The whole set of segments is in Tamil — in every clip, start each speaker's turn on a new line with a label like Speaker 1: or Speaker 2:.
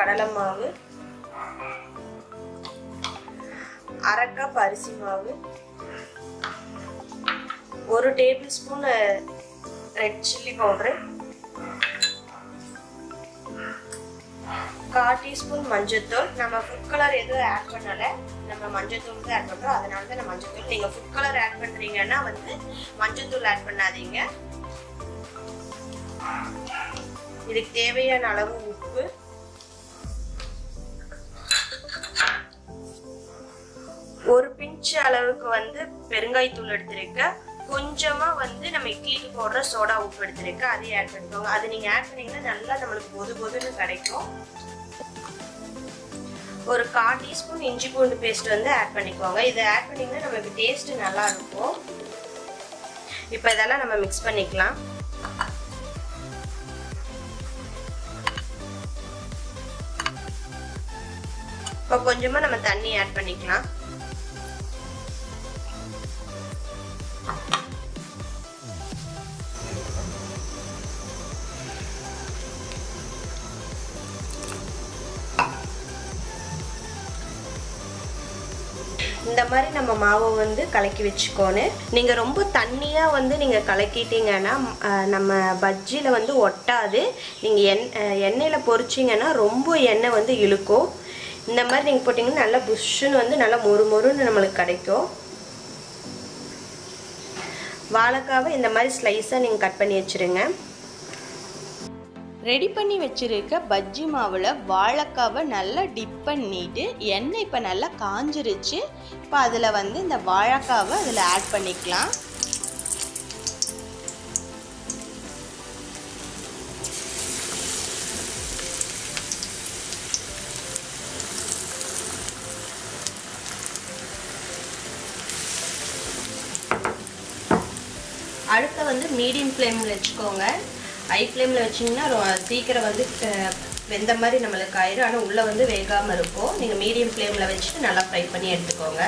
Speaker 1: கடலை மாவு, 1/2 கப் அரிசி மாவு, 1 tablespoon red chilli powder, 1/4 teaspoon மஞ்சள்தூள். நம்ம ஃபுட் கலர் எதுவும் ஆட் பண்ணல, நம்ம மஞ்சள்தூள் தான் ஆட் பண்றோம், அதனால தான் நான் மஞ்சள்தூள். நீங்க ஃபுட் கலர் ஆட் பண்றீங்கன்னா வந்து மஞ்சள்தூள் ஆட் பண்ணாதீங்க. இதுக்கு தேவையான அளவு உப்பு, ஒரு பிஞ்ச் அளவுக்கு வந்து பெருங்காயத்தூள் எடுத்திருக்கேன். கொஞ்சமா வந்து நம்ம இட்லிக்கு போடுற சோடா உப்பு எடுத்திருக்கேன், அதையும் ஆட் பண்ணிக்கோங்க. அது நீங்க ஆட் பண்ணீங்கன்னா நல்லா நம்மளுக்கு பொது பொதுன்னு கிடைக்கும். ஒரு 1/4 டீஸ்பூன் இஞ்சி பூண்டு பேஸ்ட் வந்து ஆட் பண்ணிக்கோங்க. இதை ஆட் பண்ணீங்கன்னா நமக்கு டேஸ்ட் நல்லா இருக்கும். இப்போ இதெல்லாம் நம்ம மிக்ஸ் பண்ணிக்கலாம். இப்போ கொஞ்சமா நம்ம தண்ணி ஆட் பண்ணிக்கலாம். இந்த மாதிரி நம்ம மாவை வந்து கலக்கி வச்சுக்கோணும். நீங்கள் ரொம்ப தண்ணியாக வந்து நீங்கள் கலக்கிட்டீங்கன்னா நம்ம பஜ்ஜியில் வந்து ஒட்டாது. நீங்கள் எண்ணெயில் பொரிச்சிங்கன்னா ரொம்ப எண்ணெய் வந்து இழுக்கும். இந்த மாதிரி நீங்கள் போட்டிங்கன்னா நல்லா புஷ்ஷுன்னு வந்து நல்லா மொறு மொறுன்னு நம்மளுக்கு கிடைக்கும். வாழைக்காவை இந்த மாதிரி ஸ்லைஸாக நீங்கள் கட் பண்ணி வச்சுருங்க.
Speaker 2: ரெடி பண்ணி வச்சுருக்க பஜ்ஜி மாவில் வாழைக்காவை நல்லா டிப் பண்ணிவிட்டு எண்ணெய் இப்போ நல்லா காஞ்சிருச்சு. இப்போ அதில் வந்து இந்த வாழைக்காவை அதில் ஆட் பண்ணிக்கலாம்.
Speaker 1: அடுத்து வந்து மீடியம் ஃப்ளேமில் வச்சுக்கோங்க. ஹை ஃப்ளேமில் வச்சிங்கன்னா சீக்கிரம் வந்து வெந்த மாதிரி நம்மளுக்கு ஆயிடும், ஆனால் உள்ளே வந்து வேகாமல் இருக்கும். நீங்கள் மீடியம் ஃப்ளேமில் வச்சுட்டு நல்லா ஃப்ரை பண்ணி எடுத்துக்கோங்க.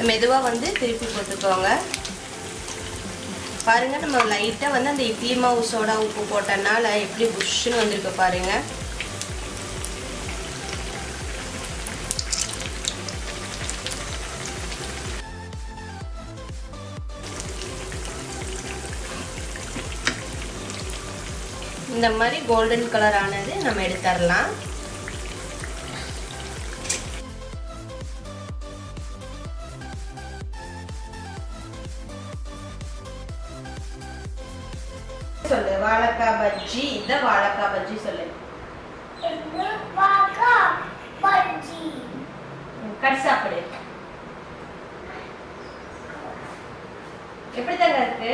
Speaker 1: மெதுவாக வந்து திருப்பி போட்டுக்கோங்க. பாருங்கள், நம்ம லைட்டாக வந்து அந்த இட்லி மாவு சோடா உப்பு போட்டனால எப்படி புஷ்ஷுன்னு வந்திருக்கு பாருங்கள். இந்த மாதிரி கோல்டன் கலர் ஆனது நம்ம எடுத்துடலாம். சொல்லு, வாழைக்காய் பஜ்ஜி. இத வாழைக்காய் பஜ்ஜி சொல்லு. கட் சாப்பிடு. எப்படி தாங்க இருக்கு?